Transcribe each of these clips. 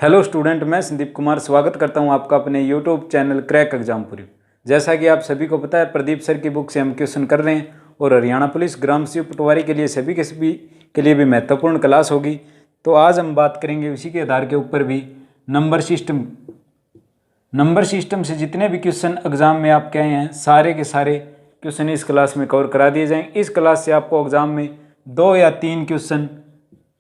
Hello student, मैं संदीप कुमार स्वागत करता हूं आपका अपने यूट्यूब चैनल क्रैक एग्जामपुरी। जैसा कि आप सभी को पता है, प्रदीप सर की बुक से हम क्वेश्चन कर रहे हैं और हरियाणा पुलिस ग्राम सेवक पटवारी के लिए सभी के लिए भी महत्वपूर्ण क्लास होगी। तो आज हम बात करेंगे उसी के आधार के ऊपर भी नंबर सिस्टम से जितने भी क्वेश्चन एग्जाम में आपके आए हैं सारे के सारे क्वेश्चन इस क्लास में कवर करा दिए जाएंगे। इस क्लास से आपको एग्जाम में 2 या 3 क्वेश्चन,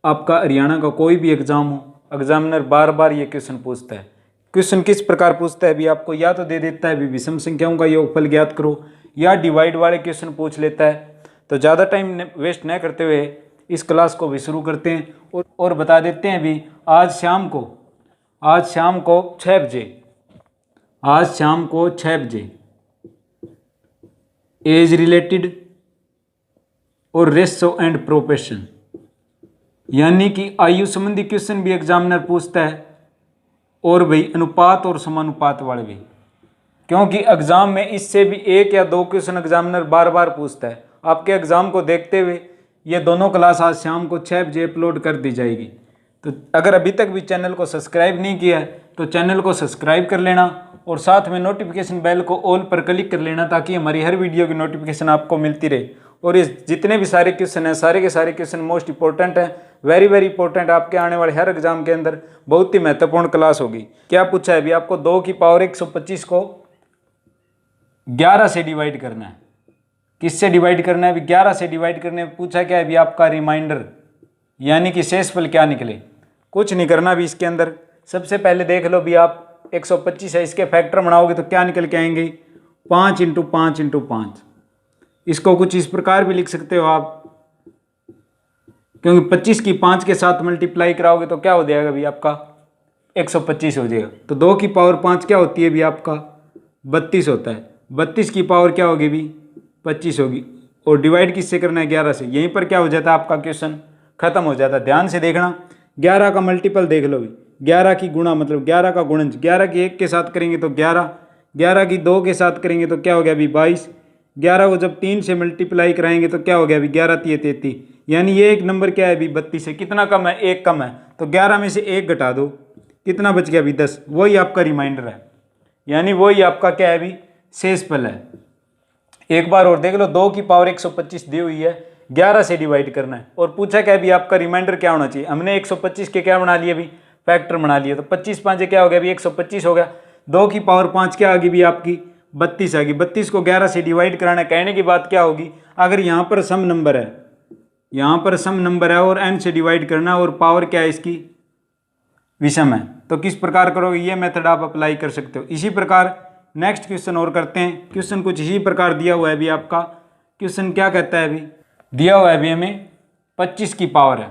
आपका हरियाणा का कोई भी एग्जाम हो, एग्जामिनर बार बार ये क्वेश्चन पूछता है। क्वेश्चन किस प्रकार पूछता है भी आपको, या तो दे देता है भी विषम संख्याओं का योगफल ज्ञात करो, या डिवाइड वाले क्वेश्चन पूछ लेता है। तो ज़्यादा टाइम वेस्ट न करते हुए इस क्लास को भी शुरू करते हैं और बता देते हैं भी आज शाम को 6 बजे एज रिलेटेड और रेशो एंड प्रोपोर्शन यानी कि आयु संबंधी क्वेश्चन भी एग्जामिनर पूछता है, और भाई अनुपात और समानुपात वाले भी, क्योंकि एग्जाम में इससे भी 1 या 2 क्वेश्चन एग्जामिनर बार बार पूछता है। आपके एग्जाम को देखते हुए ये दोनों क्लास आज शाम को 6 बजे अपलोड कर दी जाएगी। तो अगर अभी तक भी चैनल को सब्सक्राइब नहीं किया है तो चैनल को सब्सक्राइब कर लेना और साथ में नोटिफिकेशन बेल को ऑल पर क्लिक कर लेना, ताकि हमारी हर वीडियो की नोटिफिकेशन आपको मिलती रहे। और इस जितने भी सारे क्वेश्चन हैं सारे के सारे क्वेश्चन मोस्ट इंपॉर्टेंट हैं, वेरी वेरी इंपॉर्टेंट। आपके आने वाले हर एग्जाम के अंदर बहुत ही महत्वपूर्ण क्लास होगी। क्या पूछा है भी आपको 2 की पावर 125 को 11 से डिवाइड करना है। किससे डिवाइड करना है भी? 11 से डिवाइड करने में पूछा क्या है भी आपका रिमाइंडर, यानी कि शेषफल क्या निकले। कुछ नहीं करना भी इसके अंदर। सबसे पहले देख लो भी आप 125 है, इसके फैक्टर बनाओगे तो क्या निकल के आएंगे 5 × 5 × 5। इसको कुछ इस प्रकार भी लिख सकते हो आप, क्योंकि 25 की 5 के साथ मल्टीप्लाई कराओगे तो क्या हो जाएगा भी आपका 125 हो जाएगा। तो 2 की पावर 5 क्या होती है भी आपका 32 होता है। 32 की पावर क्या होगी भी 25 होगी, और डिवाइड किससे करना है 11 से। यहीं पर क्या हो जाता है आपका क्वेश्चन खत्म हो जाता है। ध्यान से देखना, 11 का मल्टीपल देख लो भी, 11 की गुणा मतलब 11 का गुणज, 11 की 1 के साथ करेंगे तो 11, 11 की 2 के साथ करेंगे तो क्या हो गया भी 22, 11 को जब 3 से मल्टीप्लाई कराएंगे तो क्या हो गया भी 11 × 3 = 33। यानी ये एक नंबर क्या है भी 32 है। कितना कम है? 1 कम है। तो 11 में से 1 घटा दो, कितना बच गया भी 10। वही आपका रिमाइंडर है, यानी वही आपका क्या है भी शेषफल है। एक बार और देख लो, 2 की पावर 125 दी हुई है, 11 से डिवाइड करना है और पूछा क्या भी आपका रिमाइंडर क्या होना चाहिए। हमने 125 के क्या बना लिए भी फैक्टर बना लिए, तो 25 × 5 क्या हो गया भी 125 हो गया। 2 की पावर 5 क्या आ गई भी आपकी 32 आ गई। 32 को 11 से डिवाइड कराना है। कहने की बात क्या होगी, अगर यहाँ पर सम नंबर है, यहाँ पर सम नंबर है और n से डिवाइड करना और पावर क्या है इसकी विषम है, तो किस प्रकार करोगे ये मेथड आप अप्लाई कर सकते हो। इसी प्रकार नेक्स्ट क्वेश्चन और करते हैं। क्वेश्चन कुछ इसी प्रकार दिया हुआ है भी आपका। क्वेश्चन क्या कहता है भी, दिया हुआ है भी हमें 25 की पावर है,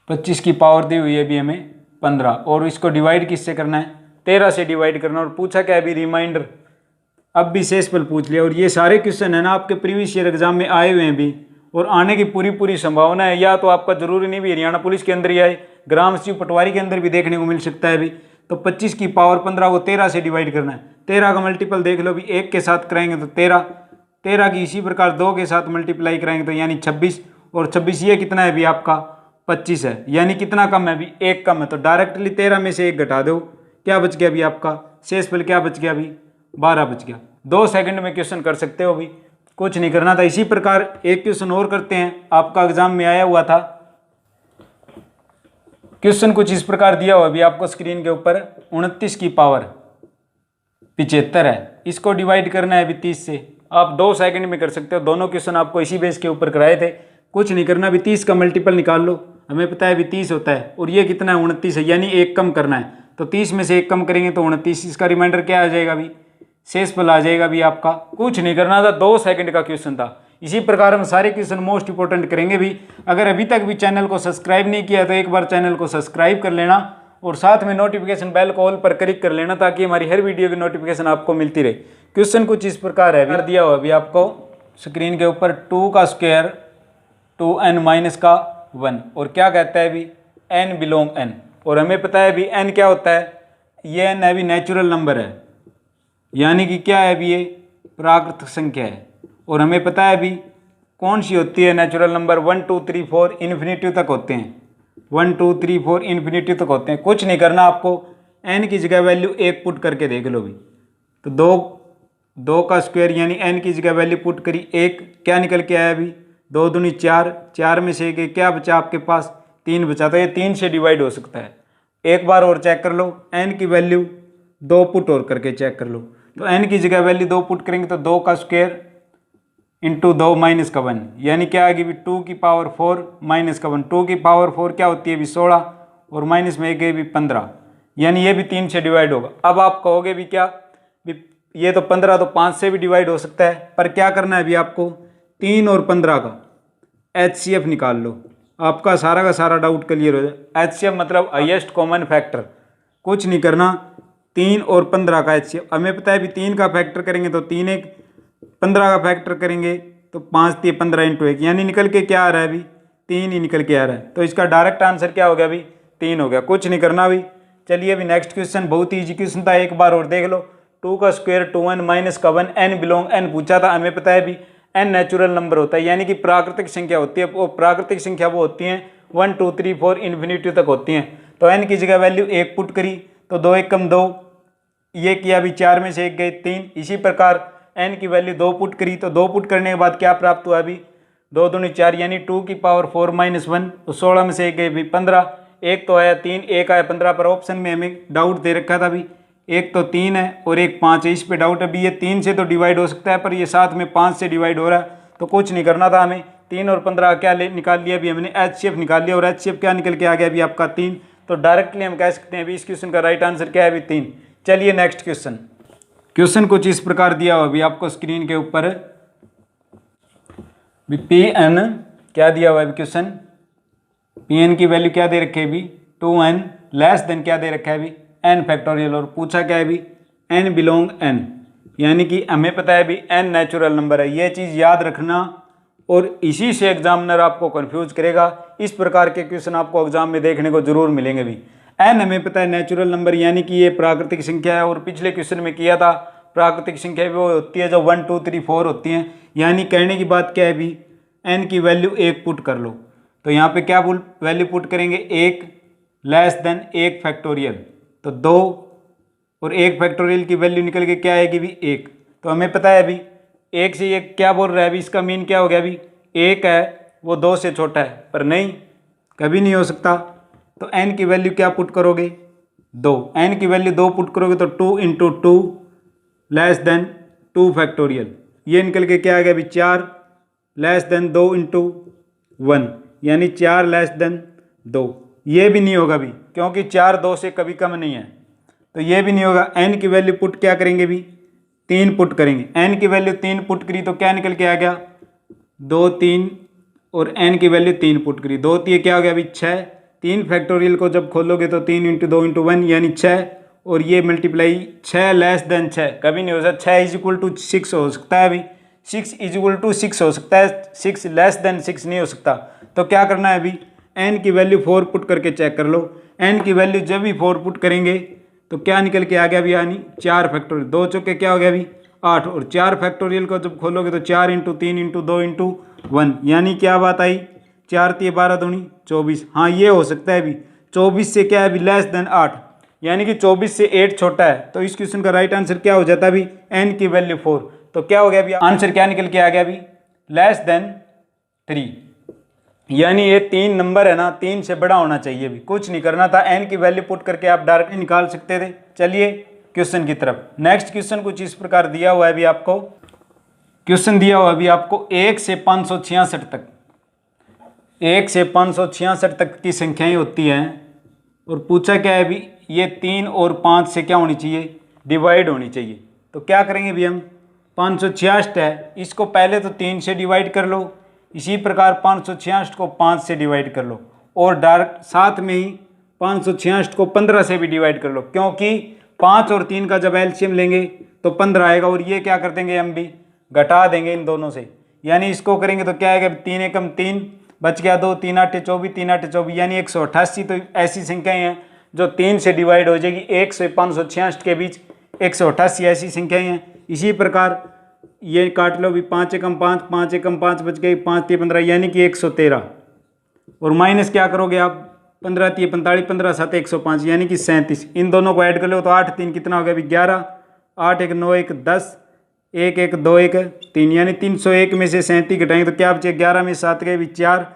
25 की पावर दी हुई है भी हमें 15, और इसको डिवाइड किससे करना है 13 से डिवाइड करना, और पूछा क्या है भी रिमाइंडर। अब भी शेषफल पूछ लिया। और ये सारे क्वेश्चन है ना आपके प्रीवियस ईयर एग्जाम में आए हुए हैं भी, और आने की पूरी संभावना है। या तो आपका जरूरी नहीं भी हरियाणा पुलिस के अंदर ही आए, ग्राम सेवक पटवारी के अंदर भी देखने को मिल सकता है भी। तो 25 की पावर 15 को 13 से डिवाइड करना है। 13 का मल्टीपल देख लो भी, 1 के साथ कराएंगे तो 13, 13 की इसी प्रकार 2 के साथ मल्टीप्लाई कराएंगे तो यानी 26, और 26 ये कितना है भी आपका 25 है। यानी कितना कम है भी 1 कम है। तो डायरेक्टली 13 में से 1 घटा दो, क्या बच गया भी आपका शेषफल क्या बच गया भी 12 बच गया। 2 सेकंड में क्वेश्चन कर सकते हो भी, कुछ नहीं करना था। इसी प्रकार एक क्वेश्चन और करते हैं, आपका एग्जाम में आया हुआ था। क्वेश्चन कुछ इस प्रकार दिया हुआ भी आपको स्क्रीन के ऊपर, 29 की पावर 75 है, इसको डिवाइड करना है भी 30 से। आप 2 सेकंड में कर सकते हो। दोनों क्वेश्चन आपको इसी बेस के ऊपर कराए थे। कुछ नहीं करना भी, 30 का मल्टीपल निकाल लो, हमें पता है भी 30 होता है, और ये कितना है 29 है, यानी 1 कम करना है। तो 30 में से 1 कम करेंगे तो 29, इसका रिमाइंडर क्या आ जाएगा भी शेषफल आ जाएगा भी आपका। कुछ नहीं करना था, 2 सेकंड का क्वेश्चन था। इसी प्रकार हम सारे क्वेश्चन मोस्ट इंपोर्टेंट करेंगे भी। अगर अभी तक भी चैनल को सब्सक्राइब नहीं किया तो एक बार चैनल को सब्सक्राइब कर लेना, और साथ में नोटिफिकेशन बेल को ऑल पर क्लिक कर लेना, ताकि हमारी हर वीडियो की नोटिफिकेशन आपको मिलती रहे। क्वेश्चन कुछ इस प्रकार है, भी दिया हुआ अभी आपको स्क्रीन के ऊपर, 2 का स्क्वायर 2n - 1, और क्या कहता है भी n बिलोंग n, और हमें पता है भी n क्या होता है, ये n है भी नेचुरल नंबर है, यानी कि क्या है भी ये प्राकृत संख्या है। और हमें पता है भी कौन सी होती है नेचुरल नंबर? 1 2 3 4 इन्फिनिटी तक होते हैं, 1 2 3 4 इन्फिनिटी तक होते हैं। कुछ नहीं करना आपको, n की जगह वैल्यू 1 पुट करके देख लो भी। तो दो का स्क्वायर यानी n की जगह वैल्यू पुट करी, 1 क्या निकल के आया अभी? 2 दूनी 4, 4 में से क्या बचा आपके पास? 3 बचा। तो ये 3 से डिवाइड हो सकता है। एक बार और चेक कर लो, n की वैल्यू 2 पुट और करके चेक कर लो। तो n की जगह वैल्यू 2 पुट करेंगे तो 2 का स्क्वायर इंटू 2 माइनस का 1 यानी क्या आएगी भी? 2 की पावर 4 माइनस का 1। 2 की पावर 4 क्या होती है भी? 16 और माइनस में एक भी 15, यानी ये भी 3 से डिवाइड होगा। अब आप कहोगे भी क्या भी ये तो 15 तो 5 से भी डिवाइड हो सकता है, पर क्या करना है अभी आपको? 3 और 15 का HCF निकाल लो, आपका सारा का सारा डाउट क्लियर हो जाए। HCF मतलब हाईएस्ट कॉमन फैक्टर। कुछ नहीं करना, 3 और 15 का HCF हमें पता है भी 3 का फैक्टर करेंगे तो 3 1, 15 का फैक्टर करेंगे तो 5 3 15 इंटू 1, यानी निकल के क्या आ रहा है अभी? 3 ही निकल के आ रहा है। तो इसका डायरेक्ट आंसर क्या हो गया अभी? 3 हो गया। कुछ नहीं करना अभी। चलिए अभी नेक्स्ट क्वेश्चन, बहुत ही ईजी क्वेश्चन था, एक बार और देख लो। 2 का स्क्वायर 2n माइनस का 1 n बिलोंग n पूछा था। हमें पता है भी n नेचुरल नंबर होता है, यानी कि प्राकृतिक संख्या होती है। वो प्राकृतिक संख्या वो होती हैं 1 2 3 4 इन्फिनिटी तक होती हैं। तो n की जगह वैल्यू 1 पुट करी तो 2 1 कम 2, ये किया भी 4 में से 1 गए 3। इसी प्रकार n की वैल्यू 2 पुट करी तो 2 पुट करने के बाद क्या प्राप्त हुआ अभी? 2 दूनी 4 यानी 2 की पावर 4 माइनस 1, तो 16 में से 1 गए भी 15। एक तो आया 3, एक आया 15, पर ऑप्शन में हमें डाउट दे रखा था भी एक तो 3 है और एक 5 है, इस पे डाउट है भी। ये 3 से तो डिवाइड हो सकता है पर ये साथ में 5 से डिवाइड हो रहा है, तो कुछ नहीं करना था हमें। 3 और 15 क्या निकाल लिया अभी हमने? HCF निकाल लिया, और HCF क्या निकल के आ गया अभी आपका? 3। तो डायरेक्टली हम कह सकते हैं अभी इस क्वेश्चन का राइट आंसर क्या है अभी? 3। चलिए नेक्स्ट क्वेश्चन। क्वेश्चन कुछ इस प्रकार दिया हुआ अभी आपको स्क्रीन के ऊपर भी। Pn क्या दिया हुआ है क्वेश्चन? Pn की वैल्यू क्या दे रखी है अभी? 2n लेस देन क्या दे रखा है अभी? n factorial. और पूछा क्या है अभी? n बिलोंग n, यानी कि हमें पता है अभी n नेचुरल नंबर है। ये चीज़ याद रखना, और इसी से एग्जामिनर आपको कंफ्यूज करेगा। इस प्रकार के क्वेश्चन आपको एग्जाम में देखने को जरूर मिलेंगे भी। n हमें पता है नेचुरल नंबर, यानी कि ये प्राकृतिक संख्या है। और पिछले क्वेश्चन में किया था प्राकृतिक संख्या वो होती है जो 1 2 3 4 होती हैं। यानी कहने की बात क्या है अभी? n की वैल्यू 1 पुट कर लो। तो यहाँ पे क्या वैल्यू पुट करेंगे? 1 लेस देन 1 फैक्टोरियल, तो 2 और 1 फैक्टोरियल की वैल्यू निकल के क्या आएगी भी? 1। तो हमें पता है अभी 1 से ये क्या बोल रहा है अभी? इसका मीन क्या हो गया अभी? 1 है वो 2 से छोटा है, पर नहीं, कभी नहीं हो सकता। तो n की वैल्यू क्या पुट करोगे? 2। n की वैल्यू 2 पुट करोगे तो 2 इंटू 2 लेस देन 2 फैक्टोरियल, ये निकल के क्या आ गया अभी? 4 लेस देन 2 इंटू 1, यानी 4 लेस देन 2। ये भी नहीं होगा भी, क्योंकि 4 2 से कभी कम नहीं है, तो ये भी नहीं होगा। n की वैल्यू पुट क्या करेंगे भी? 3 पुट करेंगे। n की वैल्यू 3 पुट करी तो क्या निकल के आ गया? 2 3, और n की वैल्यू 3 पुट करी, 2 3 क्या हो गया अभी? 6। 3 फैक्टोरियल को जब खोलोगे तो 3 इंटू 2 इंटू 1 यानी 6, और ये मल्टीप्लाई 6 लेस देन 6 कभी नहीं हो सकता। 6 इज इक्वल टू 6 हो सकता है अभी, 6 इज इक्वल टू 6 हो सकता है, 6 लेस देन 6 नहीं हो सकता। तो क्या करना है अभी? n की वैल्यू 4 पुट करके चेक कर लो। n की वैल्यू जब भी 4 पुट करेंगे तो क्या निकल के आ गया अभी? यानी 4 फैक्टोरियल, 2 चौके क्या हो गया अभी? 8, और 4 फैक्टोरियल को जब खोलोगे तो 4 इंटू 3 इंटू 2 इंटू 1, यानी क्या बात आई? 4 3 12 दूनी 24। हाँ ये हो सकता है अभी 24 से क्या है अभी? लेस देन 8, यानी कि 24 से 8 छोटा है। तो इस क्वेश्चन का राइट आंसर क्या हो जाता है अभी? n की वैल्यू 4। तो क्या हो गया अभी? आंसर क्या निकल के आ गया अभी? लेस देन 3, यानी ये 3 नंबर है ना, 3 से बड़ा होना चाहिए भी। कुछ नहीं करना था, n की वैल्यू पुट करके आप डायरेक्टली निकाल सकते थे। चलिए क्वेश्चन की तरफ। नेक्स्ट क्वेश्चन कुछ इस प्रकार दिया हुआ है अभी आपको। क्वेश्चन दिया हुआ अभी आपको 1 से 566 तक, 1 से 566 तक की संख्याएं होती हैं, और पूछा क्या है अभी? ये 3 और 5 से क्या होनी चाहिए? डिवाइड होनी चाहिए। तो क्या करेंगे भी हम? 566 है, इसको पहले तो 3 से डिवाइड कर लो, इसी प्रकार 566 को 5 से डिवाइड कर लो, और डायरेक्ट साथ में ही 566 को 15 से भी डिवाइड कर लो, क्योंकि 5 और 3 का जब एलसीएम लेंगे तो 15 आएगा, और ये क्या कर देंगे हम भी? घटा देंगे इन दोनों से, यानी इसको करेंगे तो क्या आएगा? 3 एकम 3 बच गया 2, 3 8 24, 3 8 24, यानी 188। तो ऐसी संख्याएं हैं जो 3 से डिवाइड हो जाएगी। 1 से 566 के बीच 188 ऐसी संख्याएं हैं। इसी प्रकार ये काट लो भी, 5 एकम 5, 5 एकम 5 बच गए, 5 3 15 यानी कि 113। और माइनस क्या करोगे आप, 15 3 45, 15 7 105 यानी कि 37। इन दोनों को ऐड कर लो तो 8 3 कितना हो गया अभी 11, 8 1 9 1 10, 1 1 2 1 3 यानी 301 में से 37 घटाएंगे तो क्या बचे, 11 में 7 गए भी 4,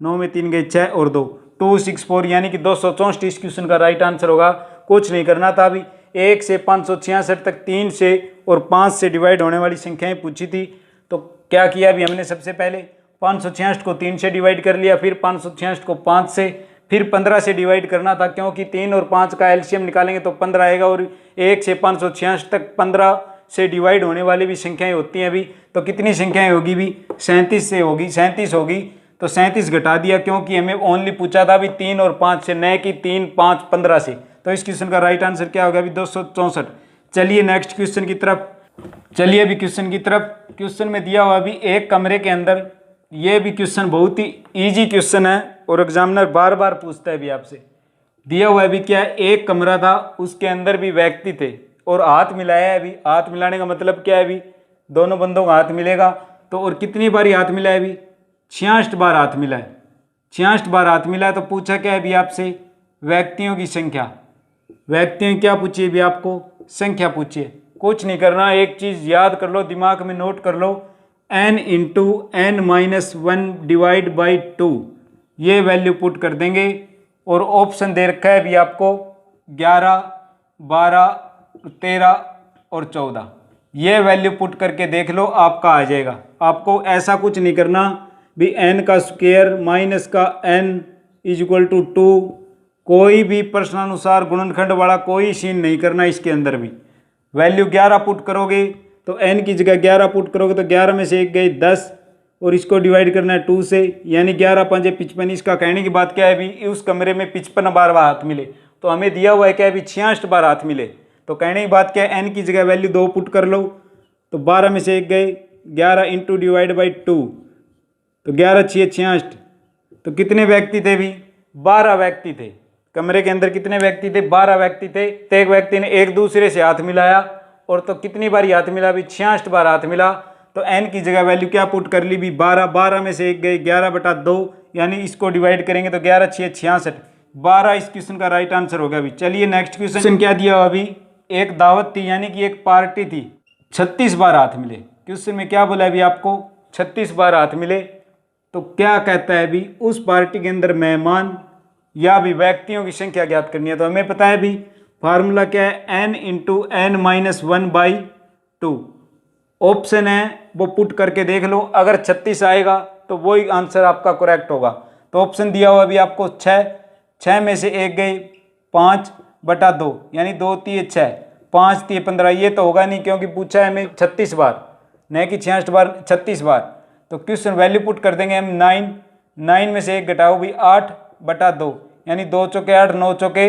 9 में 3 गए 6 और 2, 264 यानी कि 264 इस क्वेश्चन का राइट आंसर होगा। कुछ नहीं करना था अभी, 1 से 566 तक 3 से और 5 से डिवाइड होने वाली संख्याएं पूछी थी। तो क्या किया अभी हमने, सबसे पहले 566 को 3 से डिवाइड कर लिया, फिर 566 को 5 से, फिर 15 से डिवाइड करना था क्योंकि 3 और 5 का एलसीएम निकालेंगे तो 15 आएगा। और 1 से 566 तक 15 से डिवाइड होने वाली भी संख्याएं होती हैं अभी, तो कितनी संख्याएं होगी भी, 37 से होगी, 37 होगी। तो 37 घटा दिया क्योंकि हमें ओनली पूछा था अभी 3 और 5 से, न कि 3 5 15 से। तो इस क्वेश्चन का राइट आंसर क्या होगा अभी 264। चलिए नेक्स्ट क्वेश्चन की तरफ, चलिए अभी क्वेश्चन की तरफ। क्वेश्चन में दिया हुआ अभी एक कमरे के अंदर, ये भी क्वेश्चन बहुत ही इजी क्वेश्चन है और एग्जामिनर बार बार पूछता है भी आपसे। दिया हुआ अभी क्या है, एक कमरा था, उसके अंदर भी व्यक्ति थे और हाथ मिलाया है अभी। हाथ मिलाने का मतलब क्या है अभी, दोनों बंदों का हाथ मिलेगा तो, और कितनी बार हाथ मिला है अभी, 66 बार हाथ मिला है। 66 बार हाथ मिला है तो पूछा क्या है अभी आपसे, व्यक्तियों की संख्या। व्यक्तियों क्या पूछिए भी आपको, संख्या पूछिए। कुछ नहीं करना, एक चीज याद कर लो, दिमाग में नोट कर लो, n into n minus 1 divide by 2, ये वैल्यू पुट कर देंगे। और ऑप्शन दे रखा है भी आपको 11 12 13 और 14, ये वैल्यू पुट करके देख लो, आपका आ जाएगा। आपको ऐसा कुछ नहीं करना भी n का स्क्वायर माइनस का n इज इक्वल टू 2, कोई भी प्रश्नानुसार गुणनखंड वाला कोई सीन नहीं करना। इसके अंदर भी वैल्यू 11 पुट करोगे तो n की जगह 11 पुट करोगे तो 11 में से 1 गई 10, और इसको डिवाइड करना है 2 से, यानी 11 5 55। इसका कहने की बात क्या है अभी, उस कमरे में 55 बार हाथ मिले, तो हमें दिया हुआ है क्या अभी 66 बार हाथ मिले। तो कहने की बात क्या है, n की जगह वैल्यू 2 पुट कर लो तो 12 में से 1 गए 11 इंटू डिवाइड बाई 2, तो 11 6 66। तो कितने व्यक्ति थे भी, 12 व्यक्ति थे। कमरे के अंदर कितने व्यक्ति थे, 12 व्यक्ति थे। तो एक व्यक्ति ने एक दूसरे से हाथ मिलाया, और तो कितनी बार हाथ मिला भी, 66 बार हाथ मिला। तो n की जगह वैल्यू क्या पुट कर ली भी 12, 12 में से 1 गए 11/2, यानी इसको डिवाइड करेंगे तो 11 6 66, 12 इस क्वेश्चन का राइट आंसर हो गया अभी। चलिए नेक्स्ट क्वेश्चन क्या दिया हुआ अभी, एक दावत थी यानी कि एक पार्टी थी, 36 बार हाथ मिले। क्वेश्चन में क्या बोला अभी आपको, 36 बार हाथ मिले। तो क्या कहता है अभी, उस पार्टी के अंदर मेहमान या भी व्यक्तियों की संख्या ज्ञात करनी है। तो हमें पता है भी फार्मूला क्या है, n into n minus 1 by 2। Option है वो पुट करके देख लो, अगर 36 आएगा तो वही आंसर आपका करेक्ट होगा। तो ऑप्शन दिया हुआ अभी आपको 6 में से 1 गई 5/2, यानी 2 3 6, 5 3 15, ये तो होगा नहीं क्योंकि पूछा है हमें 36 बार, न कि 66 बार, 36 बार। तो क्वेश्चन वैल्यू पुट कर देंगे हम 9 में से 1 घटाओ भी 8/2, यानी 2 चौके 8 9 चौके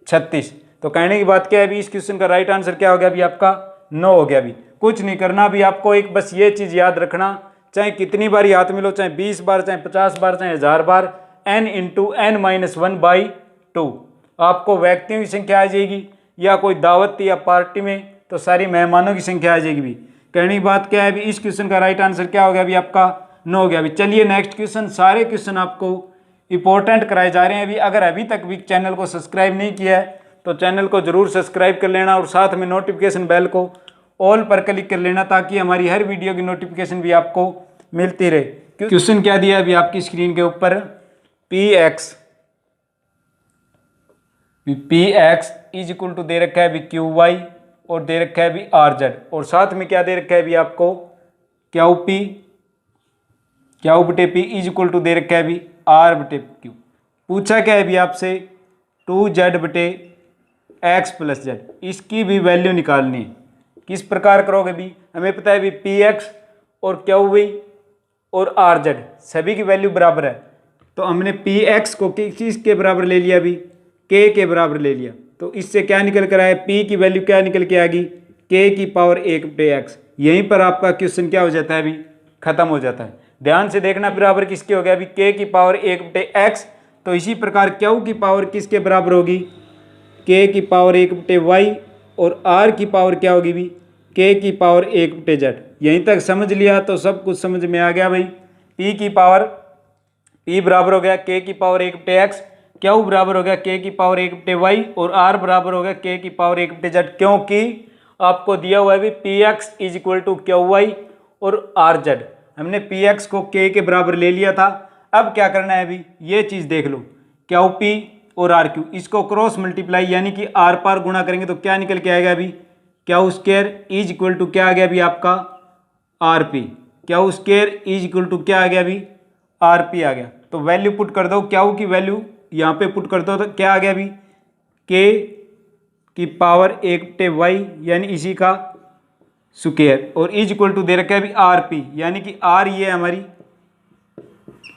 36। तो कहने की बात क्या है अभी, इस क्वेश्चन का राइट आंसर क्या हो गया अभी आपका 9 हो गया अभी। कुछ नहीं करना अभी आपको, एक बस ये चीज याद रखना, चाहे कितनी बार हाथ मिलो, चाहे 20 बार, चाहे 50 बार, चाहे 1000 बार, n into n minus 1 by 2, आपको व्यक्तियों की संख्या आ जाएगी, या कोई दावत थी या पार्टी में तो सारी मेहमानों की संख्या आ जाएगी भी। कहने की बात क्या है अभी, इस क्वेश्चन का राइट आंसर क्या हो गया अभी आपका 9 हो गया अभी। चलिए नेक्स्ट क्वेश्चन, सारे क्वेश्चन आपको इंपॉर्टेंट कराए जा रहे हैं अभी। अगर अभी तक भी चैनल को सब्सक्राइब नहीं किया है तो चैनल को जरूर सब्सक्राइब कर लेना, और साथ में नोटिफिकेशन बेल को ऑल पर क्लिक कर लेना, ताकि हमारी हर वीडियो की नोटिफिकेशन भी आपको मिलती रहे। क्वेश्चन क्या दिया है अभी आपकी स्क्रीन के ऊपर, px इज इक्वल टू दे रखा है अभी qy, और दे रखा है अभी rz, और साथ में क्या दे रखा है अभी आपको q/p इज इक्वल टू दे रखा है अभी r/q। पूछा क्या है अभी आपसे 2z/x + z, इसकी भी वैल्यू निकालनी है। किस प्रकार करोगे भी, हमें पता है भी px और qy और rz सभी की वैल्यू बराबर है, तो हमने px को किसके बराबर ले लिया अभी, k के बराबर ले लिया। तो इससे क्या निकल कर आया, p की वैल्यू क्या निकल के आ गई, k⁴ यहीं पर आपका क्वेश्चन क्या हो जाता है अभी, खत्म हो जाता है। ध्यान से देखना, बराबर किसके हो गया अभी, k⁴ तो इसी प्रकार q की पावर किसके बराबर होगी, k⁴ और r की पावर क्या होगी भी, k⁴ z। यहीं तक समझ लिया तो सब कुछ समझ में आ गया भाई। p की पावर p बराबर हो गया k की पावर 1 बटे x, q बराबर हो गया k की पावर 1 बटे y और r बराबर हो गया k की पावर 1 बटे z, क्योंकि आपको दिया हुआ है भी px is equal to Q Y और rz। हमने px को k के बराबर ले लिया था। अब क्या करना है अभी, ये चीज देख लो, क्यू पी और आर क्यू, इसको क्रॉस मल्टीप्लाई यानी कि आर पार गुणा करेंगे तो क्या निकल के आएगा अभी, Q square is equal to क्या आ गया अभी आपका R P, Q square is equal to क्या आ गया अभी आर पी आ गया। तो वैल्यू पुट कर दो, क्यू की वैल्यू यहाँ पे पुट कर दो तो क्या आ गया अभी के की पावर 1 बटे वाई यानी इसी का स्क्वायर और इज इक्वल टू दे रखा है अभी आर पी यानी कि आर ये हमारी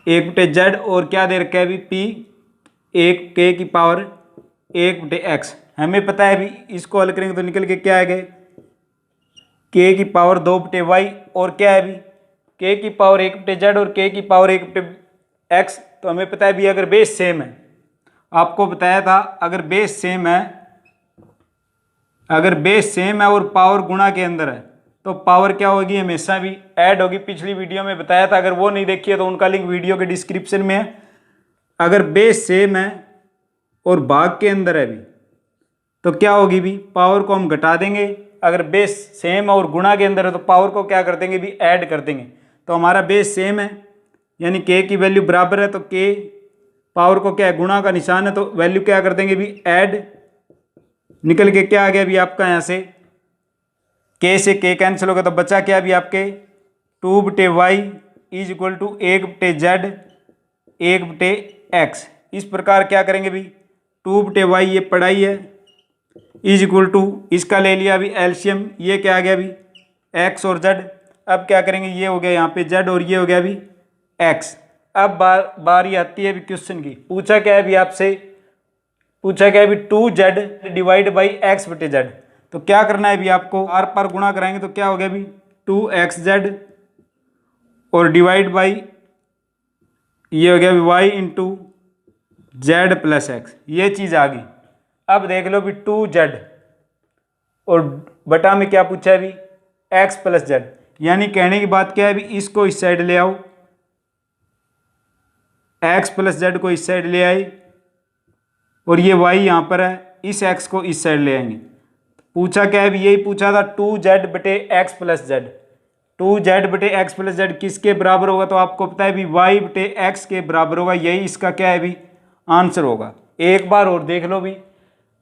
1 बटे जेड और क्या दे रखा है अभी पी 1 के की पावर 1 बटे एक्स। हमें पता है अभी इसको हल करेंगे तो निकल के क्या आएगा के की पावर 2 बटे वाई और क्या है अभी के की पावर 1 बटे जेड और के की पावर 1 बटे एक्स। तो हमें पता है अभी अगर बेस सेम है, आपको बताया था अगर बेस सेम है, अगर बेस सेम है और पावर गुणा के अंदर है तो पावर क्या होगी हमेशा भी ऐड होगी। पिछली वीडियो में बताया था, अगर वो नहीं देखी है तो उनका लिंक वीडियो के डिस्क्रिप्शन में है। अगर बेस सेम है और भाग के अंदर है भी तो क्या होगी भी पावर को हम घटा देंगे, अगर बेस सेम और गुणा के अंदर है तो पावर को क्या कर देंगे भी ऐड कर देंगे। तो हमारा बेस सेम है यानी के की वैल्यू बराबर है तो के पावर को क्या है गुणा का निशान है तो वैल्यू क्या कर देंगे भी ऐड, निकल के क्या आ गया अभी आपका यहाँ से के से के कैंसिल होगा तो बचा क्या अभी आपके 2 बटे वाई इज इक्वल टू 1 बटे जेड 1 बटे एक्स। इस प्रकार क्या करेंगे भी 2 बटे वाई ये पढ़ाई है इज इक्वल टू इसका ले लिया अभी एलसीएम, ये क्या आ गया अभी एक्स और जेड। अब क्या करेंगे ये हो गया यहाँ पे जेड और ये हो गया अभी एक्स। अब बारी आती है अभी क्वेश्चन की, पूछा क्या है अभी आपसे, पूछा क्या है अभी 2z डिवाइड बाई एक्स बटे जेड। तो क्या करना है अभी आपको आर पार गुणा कराएंगे तो क्या हो गया अभी 2xz और डिवाइड बाई ये हो गया अभी y into Z plus x, ये चीज़ आ गई। अब देख लो अभी 2z और बटा में क्या पूछा है अभी x प्लस जेड, यानी कहने की बात क्या है अभी इसको इस साइड ले आओ, x प्लस जेड को इस साइड ले आए और ये y यहाँ पर है, इस x को इस साइड ले आएंगे। पूछा क्या है अभी यही पूछा था 2z बटे एक्स प्लस जेड, 2z बटे एक्स प्लस जेड किसके बराबर होगा तो आपको पता है अभी y बटे एक्स के बराबर होगा, यही इसका क्या है अभी आंसर होगा। एक बार और देख लो भी,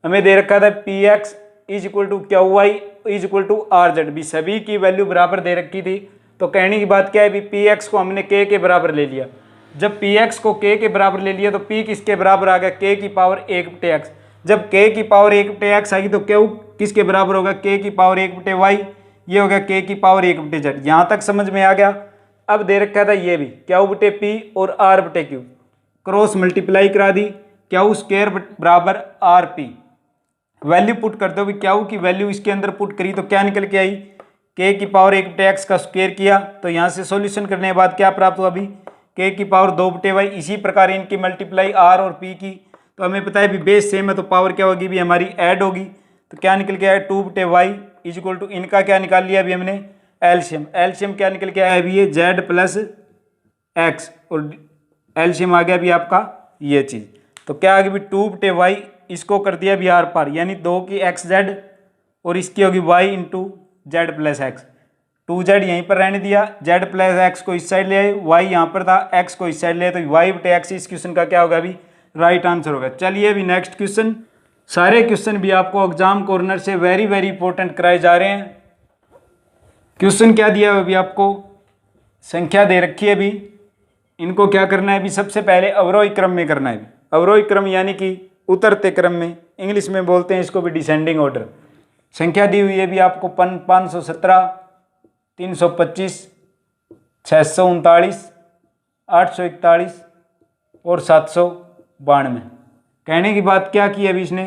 हमें दे रखा था P X is equal to Q Y is equal to R Z, भी सभी की वैल्यू बराबर दे रखी थी। तो कहने की बात क्या है अभी पी एक्स को हमने के बराबर ले लिया, जब पी एक्स को के बराबर ले लिया तो पी किसके बराबर आ गया के की पावर 1 बटे एक्स। जब के की पावर 1 बटे एक्स आएगी तो क्यू किसके बराबर होगा के की पावर 1 बटे वाई, ये हो गया के की पावर 1 बटे जेड। यहाँ तक समझ में आ गया। अब दे रखा था ये भी क्यू बटे पी और आर बटे क्यू, क्रॉस मल्टीप्लाई करा दी, क्यू स्क्वायर बराबर आर पी, वैल्यू पुट करते हो क्यू की वैल्यू इसके अंदर पुट करी तो क्या निकल के आई के की पावर 1 बटे एक्स का स्क्वायर किया तो यहाँ से सॉल्यूशन करने के बाद क्या प्राप्त हुआ अभी के की पावर 2 बटे वाई। इसी प्रकार इनकी मल्टीप्लाई आर और पी की, तो हमें पता है भी बेस सेम है तो पावर क्या होगी भी हमारी ऐड होगी। तो क्या निकल के आया 2 बटे वाई इज इक्वल टू इनका क्या निकाल लिया अभी हमने एलसीएम, एलसीएम क्या निकल के आया अभी ये जेड प्लस एक्स और एलसीएम आ गया अभी आपका ये चीज़। तो क्या आ गया अभी 2 बटे वाई, इसको कर दिया अभी आर पार यानी 2 की एक्स जेड और इसकी होगी Y into Z plus X. 2z यहीं पर रहने दिया, z प्लस एक्स को इस साइड ले आए, y यहाँ पर था x को इस साइड ले आए, तो y बटे एक्स इस क्वेश्चन का क्या होगा अभी राइट आंसर होगा। चलिए अभी नेक्स्ट क्वेश्चन, सारे क्वेश्चन भी आपको एग्जाम कॉर्नर से वेरी वेरी इंपॉर्टेंट कराए जा रहे हैं। क्वेश्चन क्या दिया अभी आपको, संख्या दे रखी है अभी, इनको क्या करना है अभी सबसे पहले अवरोही क्रम में करना है। अवरोही क्रम यानी कि उतरते क्रम में, इंग्लिश में बोलते हैं इसको भी डिसेंडिंग ऑर्डर। संख्या दी हुई है भी आपको 517, 325, 639, 841 और 792। कहने की बात क्या की अभी इसने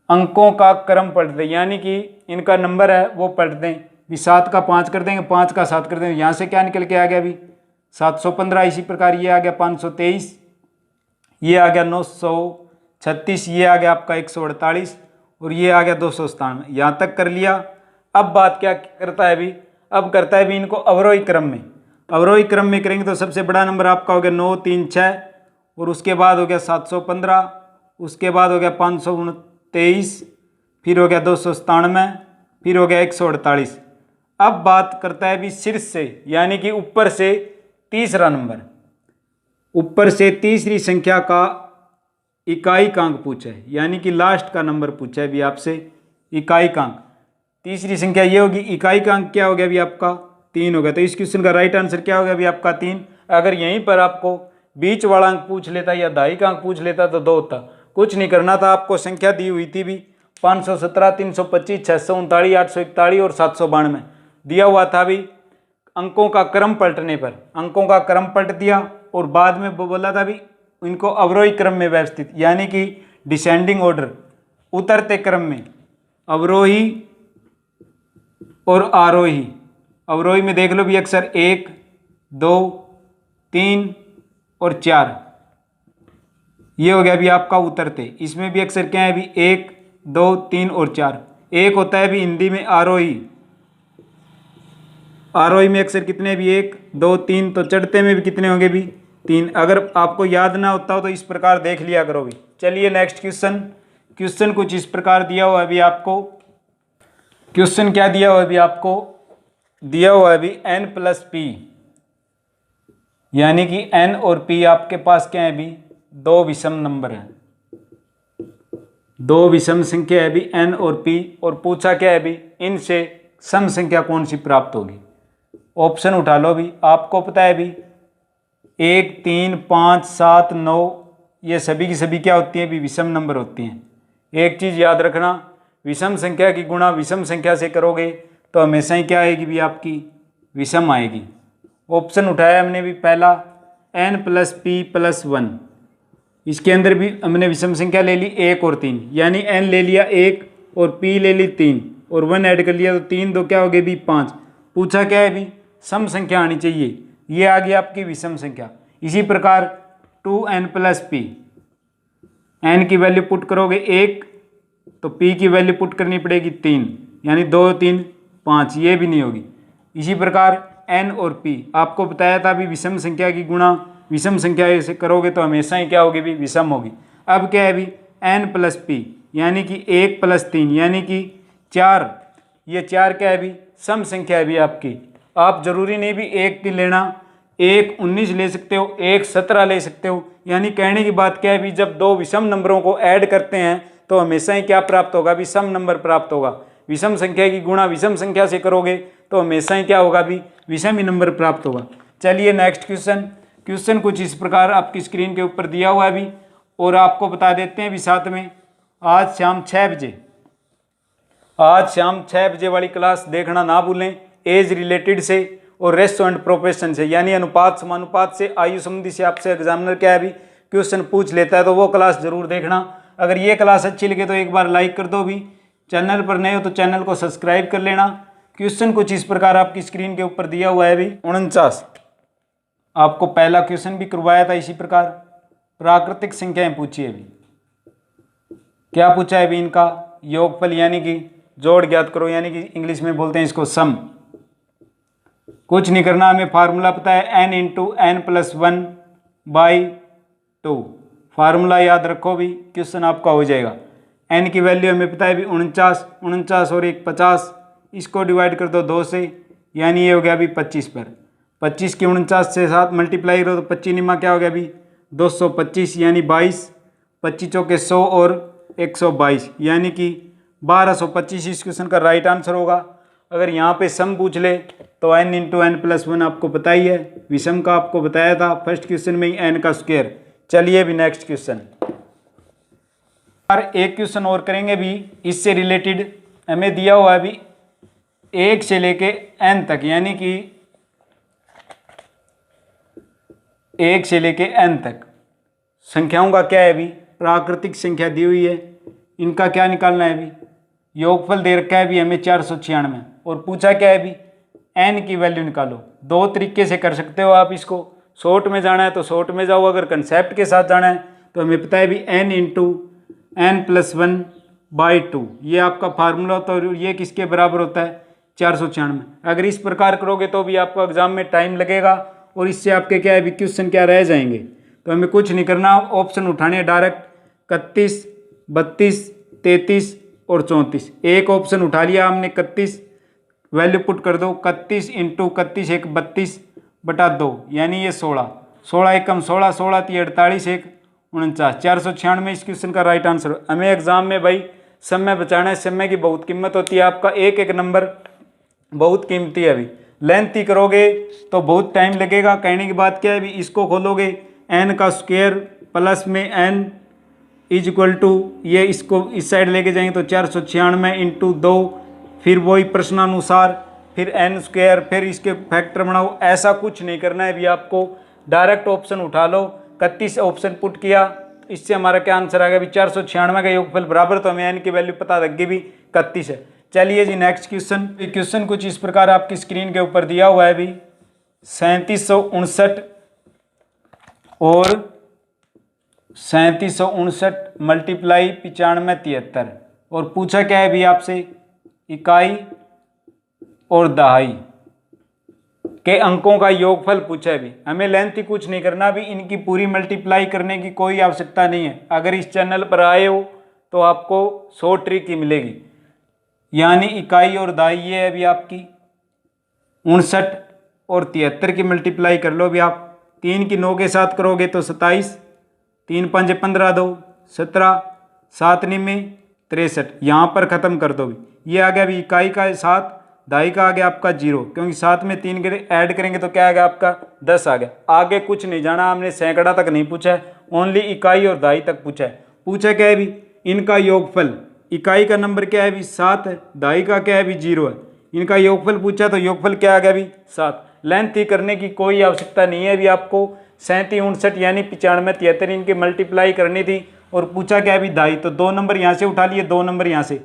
अंकों का क्रम पढ़ दें, यानी कि इनका नंबर है वो पढ़ दें भी 7 का 5 कर देंगे, 5 का 7 कर देंगे। यहाँ से क्या निकल के आ गया अभी 715, इसी प्रकार ये आ गया 523, ये आ गया 936, ये आ गया आपका 148 और ये आ गया 297। यहाँ तक कर लिया। अब बात क्या करता है अभी, अब करता है भी इनको अवरोही क्रम में। अवरोही क्रम में करेंगे तो सबसे बड़ा नंबर आपका हो गया 9 3 6, और उसके बाद हो गया 715, उसके बाद हो गया 529, फिर हो गया 297, फिर हो गया 148। अब बात करता है भी शीर्ष से, यानी कि ऊपर से तीसरा नंबर, ऊपर से तीसरी संख्या का इकाईकांक पूछा है, यानी कि लास्ट का नंबर पूछा है भी आपसे इकाईकांक। तीसरी संख्या ये होगी, इकाईकांक क्या हो गया भी आपका 3 हो गया। तो इस क्वेश्चन का राइट आंसर क्या हो गया भी आपका 3। अगर यहीं पर आपको बीच वाला अंक पूछ लेता या दाई का अंक पूछ लेता तो 2 होता। कुछ नहीं करना था, आपको संख्या दी हुई थी भी 517, 325, 639, 841 और 792 दिया हुआ था भी। अंकों का क्रम पलटने पर अंकों का क्रम पलट दिया और बाद में बोला था भी इनको अवरोही क्रम में व्यवस्थित, यानी कि डिसेंडिंग ऑर्डर, उतरते क्रम में, अवरोही और आरोही। अवरोही में देख लो भी अक्सर 1 2 3 और 4, ये हो गया भी आपका उतरते। इसमें भी अक्सर क्या है भी 1 2 3 और 4। एक होता है भी हिंदी में आरोही, आरोही में अक्सर कितने भी 1 2 3, तो चढ़ते में भी कितने होंगे भी 3। अगर आपको याद ना होता हो तो इस प्रकार देख लिया करो भी। चलिए नेक्स्ट क्वेश्चन। क्वेश्चन कुछ इस प्रकार दिया हुआ है भी आपको। क्वेश्चन क्या दिया हुआ है भी आपको, दिया हुआ है भी n+p, यानी कि n और p आपके पास क्या है भी 2 विषम नंबर हैं, 2 विषम संख्या है भी n और p, और पूछा क्या है भी इनसे सम संख्या कौन सी प्राप्त होगी। ऑप्शन उठा लो भी। आपको पता है भी 1 3 5 7 9 ये सभी की सभी क्या होती हैं भी विषम नंबर होती हैं। एक चीज़ याद रखना, विषम संख्या की गुणा विषम संख्या से करोगे तो हमेशा ही क्या आएगी भी आपकी विषम आएगी। ऑप्शन उठाया हमने भी पहला n+p+1, इसके अंदर भी हमने विषम संख्या ले ली 1 और 3, यानी n ले लिया 1 और p ले ली 3 और 1 ऐड कर लिया तो 3 2 क्या हो गए भी 5। पूछा क्या है भी सम संख्या आनी चाहिए, ये आ गई आपकी विषम संख्या। इसी प्रकार 2n+p, n की वैल्यू पुट करोगे 1 तो p की वैल्यू पुट करनी पड़ेगी 3, यानी 2 3 5, ये भी नहीं होगी। इसी प्रकार n और p आपको बताया था भी विषम संख्या की गुणा विषम संख्या से करोगे तो हमेशा ही क्या होगी भी विषम होगी। अब क्या है भी n+p, यानी कि 1 + 3 यानी कि 4, ये 4 क्या है भी सम संख्या है भी आपकी। आप जरूरी नहीं भी 1 की लेना, 1 19 ले सकते हो, 1 17 ले सकते हो। यानी कहने की बात क्या है भी जब 2 विषम नंबरों को ऐड करते हैं तो हमेशा ही क्या प्राप्त होगा भी सम नंबर प्राप्त होगा। विषम संख्या की गुणा विषम संख्या से करोगे तो हमेशा ही क्या होगा भी विषम ही नंबर प्राप्त होगा। चलिए नेक्स्ट क्वेश्चन। क्वेश्चन कुछ इस प्रकार आपकी स्क्रीन के ऊपर दिया हुआ है भी, और आपको बता देते हैं भी साथ में आज शाम 6 बजे, आज शाम 6 बजे वाली क्लास देखना ना भूलें, एज रिलेटेड से और रेशो एंड प्रोपोर्शन से, यानी अनुपात समानुपात से, आयु संबंधी से आपसे एग्जामिनर क्या है भी क्वेश्चन पूछ लेता है, तो वो क्लास जरूर देखना। अगर ये क्लास अच्छी लगे तो एक बार लाइक कर दो भी, चैनल पर नए हो तो चैनल को सब्सक्राइब कर लेना। क्वेश्चन कुछ इस प्रकार आपकी स्क्रीन के ऊपर दिया हुआ है भी 49। आपको पहला क्वेश्चन भी करवाया था इसी प्रकार, प्राकृतिक संख्याएं पूछी है भी। क्या पूछा है भी इनका योगफल, यानी कि जोड़ ज्ञात करो, यानी कि इंग्लिश में बोलते हैं इसको सम। कुछ नहीं करना, हमें फार्मूला पता है n × n+1/2। फार्मूला याद रखो भी, क्वेश्चन आपका हो जाएगा। n की वैल्यू हमें पता है भी 49, 49 और 1 50, इसको डिवाइड कर दो 2 से, यानी ये हो गया भी 25 पर। 25 की 49 से 7 मल्टीप्लाई करो तो 25 निमा क्या हो गया भी 225, यानी 22, 25 चौके 100 और 122, यानी कि 1225 इस क्वेश्चन का राइट आंसर होगा। अगर यहाँ पे सम पूछ ले तो n × n+1 आपको पता ही है, विषम का आपको बताया था फर्स्ट क्वेश्चन में ही n का स्क्वायर। चलिए भी नेक्स्ट क्वेश्चन, और एक क्वेश्चन और करेंगे भी इससे रिलेटेड। हमें दिया हुआ है भी 1 से लेके n तक, यानी कि 1 से लेके n तक संख्याओं का क्या है भी प्राकृतिक संख्या दी हुई है, इनका क्या निकालना है भी योगफल दे रखा है भी हमें 496, और पूछा क्या है भी n की वैल्यू निकालो। 2 तरीके से कर सकते हो आप इसको, शॉर्ट में जाना है तो शॉर्ट में जाओ, अगर कंसेप्ट के साथ जाना है तो हमें पता है भी n × n+1/2, ये आपका फार्मूला होता है। और ये किसके बराबर होता है, 496। अगर इस प्रकार करोगे तो भी आपको एग्जाम में टाइम लगेगा और इससे आपके क्या है भी क्वेश्चन क्या रह जाएंगे। तो हमें कुछ नहीं करना, ऑप्शन उठाने डायरेक्ट 31, 32, 33 और 34। एक ऑप्शन उठा लिया हमने 31, वैल्यू पुट कर दो 31 इंटू 31 एक 32 बटा 2 यानी ये 16, 16 एकम 16, 16 ती 48 एक 49, 496 इस क्वेश्चन का राइट आंसर। हमें एग्जाम में भाई समय बचाना है, समय की बहुत कीमत होती है, आपका एक एक नंबर बहुत कीमती है। अभी लेंथ ही करोगे तो बहुत टाइम लगेगा। कहने की बात क्या है, अभी इसको खोलोगे n का स्क्वायर प्लस में n इज इक्वल टू ये, इसको इस साइड लेके जाएंगे तो 496 इंटू 2, फिर वही प्रश्नानुसार, फिर n स्क्वायर, फिर इसके फैक्टर बनाओ। ऐसा कुछ नहीं करना है अभी आपको, डायरेक्ट ऑप्शन उठा लो। 31 ऑप्शन पुट किया, इससे हमारा क्या आंसर आ गया अभी 496 का योगफल बराबर, तो हमें n की वैल्यू पता लग गई भी 31 है। चलिए जी नेक्स्ट क्वेश्चन। क्वेश्चन कुछ इस प्रकार आपकी स्क्रीन के ऊपर दिया हुआ है अभी 3759 और 3759 मल्टीप्लाई 9573 और पूछा क्या है भी आपसे इकाई और दहाई के अंकों का योगफल पूछा है। भी हमें लेंथ ही कुछ नहीं करना, भी इनकी पूरी मल्टीप्लाई करने की कोई आवश्यकता नहीं है। अगर इस चैनल पर आए हो तो आपको 100 ट्रिक ही मिलेगी। यानी इकाई और दहाई ये है अभी आपकी 59 और 73 की मल्टीप्लाई कर लो। भी आप 3 की 9 के साथ करोगे तो 27, 3 5 15 2 17, 7 9 63, यहाँ पर ख़त्म कर दो। भी ये आ गया अभी इकाई का 7, दहाई का आ गया आपका 0, क्योंकि 7 में 3 के ऐड करेंगे तो क्या आ गया आपका 10 आ गया। आगे कुछ नहीं जाना, हमने सैकड़ा तक नहीं पूछा है, ओनली इकाई और दहाई तक पूछा है। पूछा क्या है भी इनका योगफल, इकाई का नंबर क्या है भी 7 है, दहाई का क्या है भी 0 है, इनका योगफल पूछा तो योगफल क्या आ गया भी 7। लेंथ ही करने की कोई आवश्यकता नहीं है। भी आपको 37 59 यानी 95 73 इनकी मल्टीप्लाई करनी थी और पूछा क्या है भी दहाई, तो 2 नंबर यहाँ से उठा लिए, 2 नंबर यहाँ से,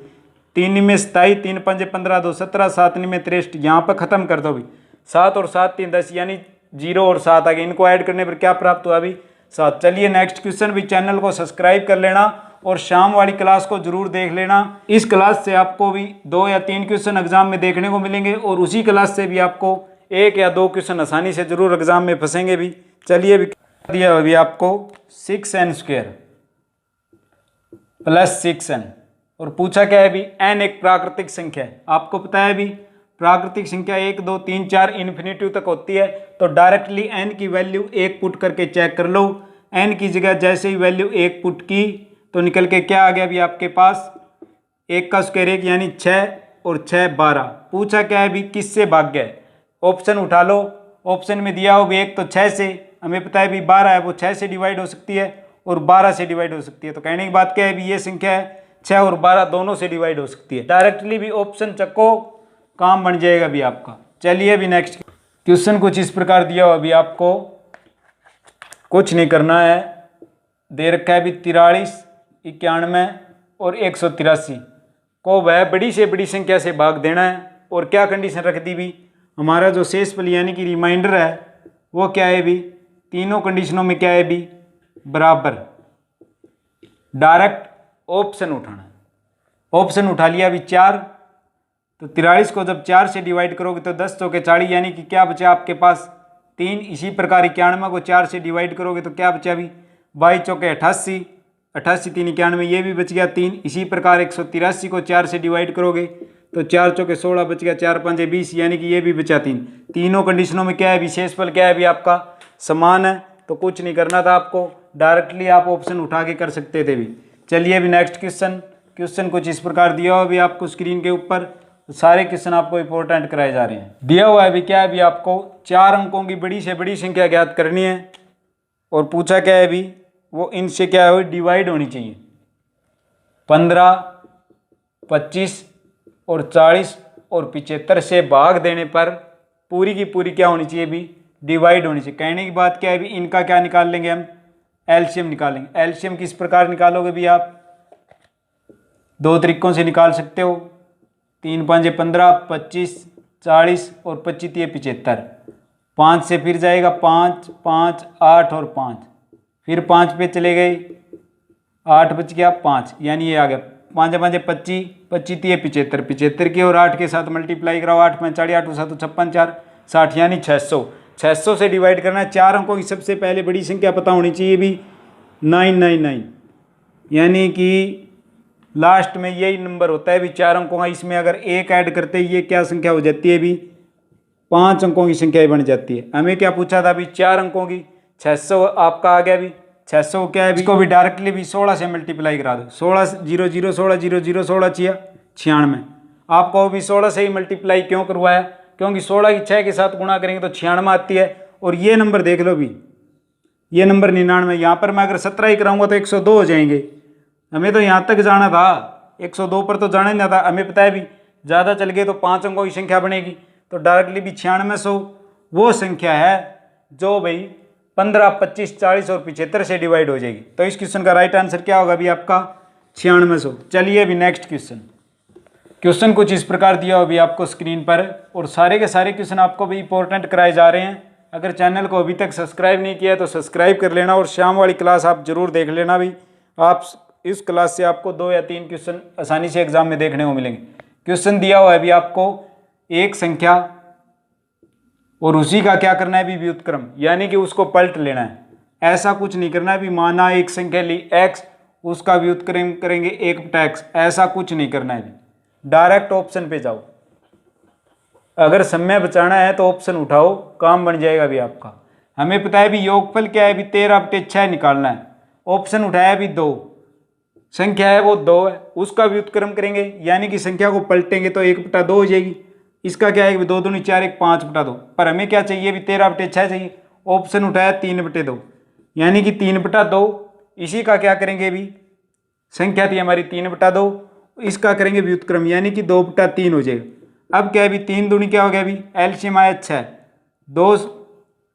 3 में 27, 3 5 15 2 17, 7 में 63, यहाँ पर ख़त्म कर दो। भी 7 और 7 3 10 यानी 0 और 7 आ गए, इनको ऐड करने पर क्या प्राप्त हुआ अभी 7। चलिए नेक्स्ट क्वेश्चन। भी चैनल को सब्सक्राइब कर लेना और शाम वाली क्लास को जरूर देख लेना। इस क्लास से आपको भी 2 या 3 क्वेश्चन एग्जाम में देखने को मिलेंगे और उसी क्लास से भी आपको 1 या 2 क्वेश्चन आसानी से जरूर एग्जाम में फंसेंगे भी। चलिए भी दिया अभी आपको 6n स्क्वायर प्लस 6n और पूछा क्या है भी n एक प्राकृतिक संख्या है। आपको पता है भी प्राकृतिक संख्या 1 2 3 4 इन्फिनिटी तक होती है, तो डायरेक्टली n की वैल्यू 1 पुट करके चेक कर लो। n की जगह जैसे ही वैल्यू 1 पुट की तो निकल के क्या आ गया अभी आपके पास 1 का स्क्वायर 1 यानी 6 और 6 12। पूछा क्या है भी किससे भाग गया है, ऑप्शन उठा लो। ऑप्शन में दिया हो भी 1 तो 6 से, हमें पता है भी 12 है वो 6 से डिवाइड हो सकती है और 12 से डिवाइड हो सकती है। तो कहने की बात क्या है भी ये संख्या है 6 और 12 दोनों से डिवाइड हो सकती है। डायरेक्टली भी ऑप्शन चक्को, काम बन जाएगा भी आपका। चलिए अभी नेक्स्ट क्वेश्चन कुछ इस प्रकार दिया हो, अभी आपको कुछ नहीं करना है, दे रखा है भी 43 91 और 183 को वह बड़ी से बड़ी संख्या से भाग देना है। और क्या कंडीशन रख दी भी हमारा जो शेषफल यानी कि रिमाइंडर है वो क्या है भी तीनों कंडीशनों में क्या है भी बराबर। डायरेक्ट ऑप्शन उठाना है, ऑप्शन उठा लिया अभी 4, तो 43 को जब 4 से डिवाइड करोगे तो 10 चौके 40 यानी कि क्या बचा आपके पास 3। इसी प्रकार 91 को 4 से डिवाइड करोगे तो क्या बचा अभी 22 चौके 88, 88 3 91 ये भी बच गया 3। इसी प्रकार 183 को 4 से डिवाइड करोगे तो 4 चौके 16 बच गया, 4 5 20 यानी कि ये भी बचा 3। तीनों कंडीशनों में क्या है शेषफल क्या है भी आपका समान है, तो कुछ नहीं करना था आपको, डायरेक्टली आप ऑप्शन उठा के कर सकते थे भी। चलिए अभी नेक्स्ट क्वेश्चन। क्वेश्चन कुछ इस प्रकार दिया हुआ अभी आपको स्क्रीन के ऊपर, सारे क्वेश्चन आपको इंपॉर्टेंट कराए जा रहे हैं। दिया हुआ है अभी क्या है भी आपको 4 अंकों की बड़ी से बड़ी संख्या ज्ञात करनी है और पूछा क्या है भी वो इनसे क्या है डिवाइड होनी चाहिए। 15 25 और 40 और 75 से भाग देने पर पूरी की पूरी क्या होनी चाहिए भी डिवाइड होनी चाहिए। कहने की बात क्या है भी इनका क्या निकाल लेंगे हम एलसीएम निकालेंगे। एलसीएम किस प्रकार निकालोगे भी आप 2 तरीकों से निकाल सकते हो, 3 5 15 25 40 और 25 75। 5 से फिर जाएगा 5 5 8 और 5, फिर 5 पे चले गए 8 बच गया 5 यानी ये आ गया 5 5 25, 25 3 75, 75 की और 8 के साथ मल्टीप्लाई कराओ, 8 5 40, 8 7 56, 4 60 यानी 600। 600 से डिवाइड करना है। 4 अंकों की सबसे पहले बड़ी संख्या पता होनी चाहिए भी 999, यानी कि लास्ट में यही नंबर होता है भी 4 अंकों का। इसमें अगर एक ऐड करते ही ये क्या संख्या हो जाती है भी 5 अंकों की संख्या बन जाती है। हमें क्या पूछा था भी 4 अंकों की, 600 आपका आ गया भी। 600 क्या है, इसको भी डायरेक्टली भी 16 से मल्टीप्लाई करा दो। 16 0 0 16 0 0 16 96। आपको भी 16 से ही मल्टीप्लाई क्यों करवाया, क्योंकि 16 की 6 के साथ गुणा करेंगे तो 96 आती है। और ये नंबर देख लो भी, ये नंबर 99। यहाँ पर मैं अगर 17 ही कराऊंगा तो 102 हो जाएंगे। हमें तो यहाँ तक जाना था, 102 पर तो जाना ही ना था। हमें पता है भी ज़्यादा चल गए तो 5 अंकों की संख्या बनेगी, तो डायरेक्टली भी 9600 वो संख्या है जो भाई 15 25 40 और 75 से डिवाइड हो जाएगी। तो इस क्वेश्चन का राइट आंसर क्या होगा भी आपका 9600। चलिए अभी नेक्स्ट क्वेश्चन। क्वेश्चन कुछ इस प्रकार दिया हो अभी आपको स्क्रीन पर, और सारे के सारे क्वेश्चन आपको भी इंपॉर्टेंट कराए जा रहे हैं। अगर चैनल को अभी तक सब्सक्राइब नहीं किया है तो सब्सक्राइब कर लेना, और शाम वाली क्लास आप जरूर देख लेना भी। आप इस क्लास से आपको 2 या 3 क्वेश्चन आसानी से एग्जाम में देखने को मिलेंगे। क्वेश्चन दिया हुआ है अभी आपको एक संख्या, और उसी का क्या करना है भी व्युत्क्रम, यानी कि उसको पलट लेना है। ऐसा कुछ नहीं करना है भी माना एक संख्या ली x, उसका व्युत्क्रम करेंगे 1/x, ऐसा कुछ नहीं करना है। डायरेक्ट ऑप्शन पे जाओ। अगर समय बचाना है तो ऑप्शन उठाओ, काम बन जाएगा भी आपका। हमें पता है भी योगफल क्या है भी 13/6 निकालना है। ऑप्शन उठाया भी 2, संख्या है वो 2 है, उसका व्युत्क्रम करेंगे यानी कि संख्या को पलटेंगे तो 1/2 हो जाएगी। इसका क्या है कि 2 दूनी 4 1 5/2, पर हमें क्या चाहिए भी 13/6 चाहिए। ऑप्शन उठाया 3/2, यानी कि 3/2। इसी का क्या करेंगे भी, संख्या थी हमारी 3/2, इसका करेंगे व्युत्क्रम यानी कि 2/3 हो जाएगा। अब क्या है भी 3 दूनी क्या हो गया भी एलसीएम आया 6, 2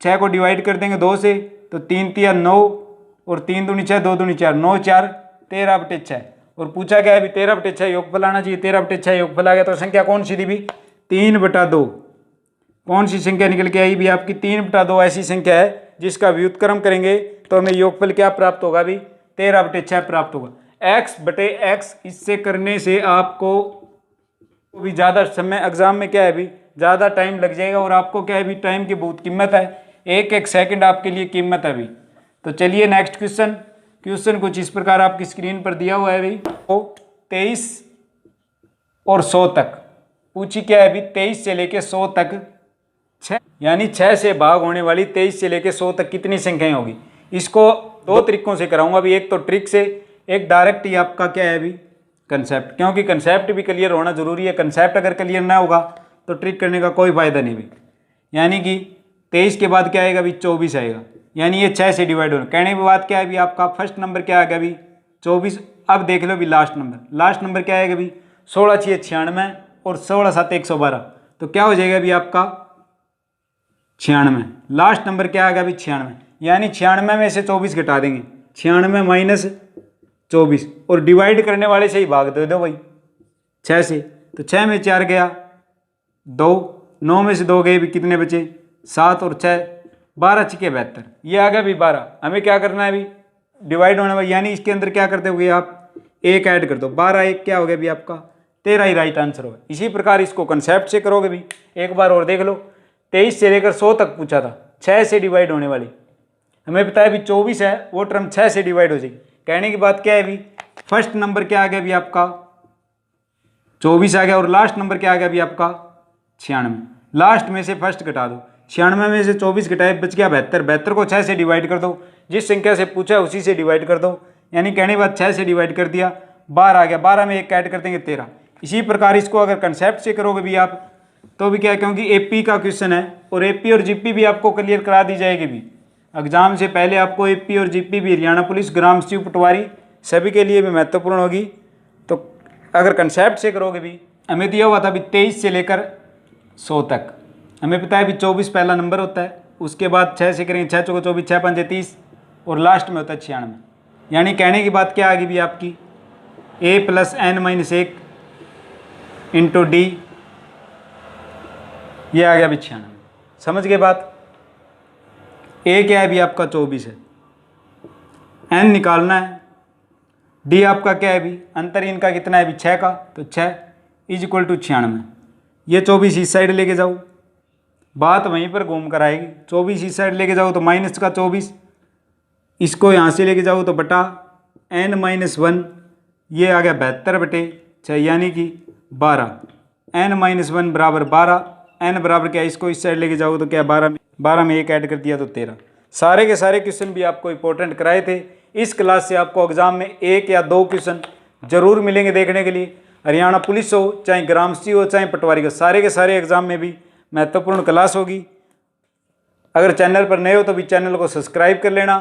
6 को डिवाइड कर देंगे 2 से तो 3 3 9, और 3 दूनी 6 2 दूनी 4 9 4 13/6। और पूछा क्या है भी 13/6 योगफल आना चाहिए। 13/6 योगफल आ गया तो संख्या कौन सी थी भी 3/2। कौन सी संख्या निकल के आई भी आपकी 3/2 ऐसी संख्या है जिसका व्युत्क्रम करेंगे तो हमें योगफल क्या प्राप्त होगा भी 13/6 प्राप्त होगा। x/x इससे करने से आपको भी ज़्यादा समय एग्जाम में क्या है भी ज़्यादा टाइम लग जाएगा, और आपको क्या है भी टाइम की बहुत कीमत है, एक एक सेकंड आपके लिए कीमत है भी। तो चलिए नेक्स्ट क्वेश्चन। क्वेश्चन कुछ इस प्रकार आपकी स्क्रीन पर दिया हुआ है भाई, तो 23 और 100 तक पूछी क्या है भी 23 से लेके 100 तक 6, यानी 6 से भाग होने वाली 23 से लेके 100 तक कितनी संख्याएं होगी। इसको 2 तरीकों से कराऊंगा भी, एक तो ट्रिक से, एक डायरेक्ट ही आपका क्या है भी कंसेप्ट, क्योंकि कंसेप्ट भी क्लियर होना जरूरी है। कंसेप्ट अगर क्लियर ना होगा तो ट्रिक करने का कोई फायदा नहीं भी। यानी कि 23 के बाद क्या आएगा भी 24 आएगा, यानी ये 6 से डिवाइड होना। कहने की बात क्या है भी आपका फर्स्ट नंबर क्या आएगा भी 24। अब देख लो भी लास्ट नंबर क्या आएगा भी 16 6 96 और 16 7 112, तो क्या हो जाएगा भी आपका 96। लास्ट नंबर क्या आएगा भी 96, यानी 96 में से 24 घटा देंगे, 96 माइनस 24, और डिवाइड करने वाले से ही भाग दे दो भाई 6 से, तो 6 में 4 गया 2, 9 में से 2 गए भी कितने बचे 7 और 6 12 छिके 72, ये आ गया भी 12। हमें क्या करना है भी डिवाइड होने वाला, यानी इसके अंदर क्या करते हुए आप एक ऐड कर दो, 12 1 क्या हो गया भी आपका 13 ही राइट आंसर होगा। इसी प्रकार इसको कंसेप्ट से करोगे भी, एक बार और देख लो। 23 से लेकर 100 तक पूछा था, 6 से डिवाइड होने वाली, हमें पता है भी 24 है, वो टर्म 6 से डिवाइड हो जाएगी। कहने की बात क्या है भी फर्स्ट नंबर क्या आ गया भी आपका 24 आ गया, और लास्ट नंबर क्या आ गया भी आपका 96। लास्ट में से फर्स्ट घटा दो, 96 में से 24 घटाए बच गया 72, 72 को 6 से डिवाइड कर दो, जिस संख्या से पूछा है उसी से डिवाइड कर दो। यानी कहने की बात 6 से डिवाइड कर दिया 12 आ गया, 12 में एक ऐड कर देंगे 13। इसी प्रकार इसको अगर कंसेप्ट से करोगे भी आप तो भी क्या है, क्योंकि एपी का क्वेश्चन है और एपी और जीपी भी आपको क्लियर करा दी जाएगी भी एग्जाम से पहले। आपको एपी और जीपी भी हरियाणा पुलिस, ग्राम सचिव, पटवारी सभी के लिए भी महत्वपूर्ण होगी। तो अगर कंसेप्ट से करोगे भी, हमें दिया हुआ था भी 23 से लेकर 100 तक, हमें पता है भी 24 पहला नंबर होता है, उसके बाद 6 से करेंगे 6 चौको 24 6 5 30, और लास्ट में होता है 96। यानी कहने की बात क्या आ गई भी आपकी a + n - 1 इंटू डी, ये आ गया भी 96। समझ गए बात। a क्या है भी आपका 24 है, n निकालना है, डी आपका क्या है अभी, अंतर इनका कितना है अभी 6 का, तो 6 इज इक्वल टू 96। ये 24 इस साइड लेके जाओ, बात वहीं पर घूम कर आएगी। 24 इस साइड लेके जाओ तो माइनस का 24, इसको यहाँ से लेके जाओ तो बटा n-1, ये आ गया 72/6 यानी कि 12। n-1 बराबर 12, n बराबर क्या, इसको इस साइड लेके जाओ तो क्या 12 में एक ऐड कर दिया तो 13। सारे के सारे क्वेश्चन भी आपको इंपॉर्टेंट कराए थे। इस क्लास से आपको एग्जाम में 1 या 2 क्वेश्चन जरूर मिलेंगे देखने के लिए। हरियाणा पुलिस हो, चाहे ग्रामसी हो, चाहे पटवारी का, सारे के सारे एग्जाम में भी महत्वपूर्ण क्लास होगी। अगर चैनल पर नए हो तो भी चैनल को सब्सक्राइब कर लेना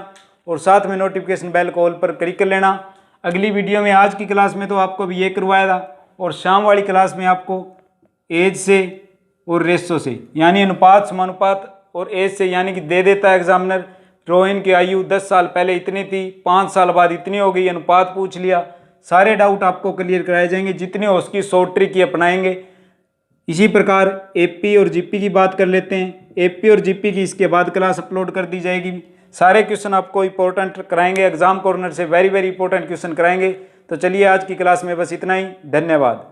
और साथ में नोटिफिकेशन बेल को ऑल पर क्लिक कर लेना। अगली वीडियो में, आज की क्लास में तो आपको भी ये करवाया था, और शाम वाली क्लास में आपको एज से और रेशो से, यानी अनुपात समानुपात और एज से, यानी कि दे देता है एग्जामिनर रोहिन की आयु 10 साल पहले इतनी थी, 5 साल बाद इतनी हो गई, अनुपात पूछ लिया। सारे डाउट आपको क्लियर कराए जाएंगे, जितने हो उसकी शॉर्ट ट्रिक ही अपनाएंगे। इसी प्रकार एपी और जीपी की बात कर लेते हैं। एपी और जीपी की इसके बाद क्लास अपलोड कर दी जाएगी। सारे क्वेश्चन आपको इंपॉर्टेंट कराएंगे, एग्जाम कॉर्नर से वेरी इंपॉर्टेंट क्वेश्चन कराएंगे। तो चलिए आज की क्लास में बस इतना ही, धन्यवाद।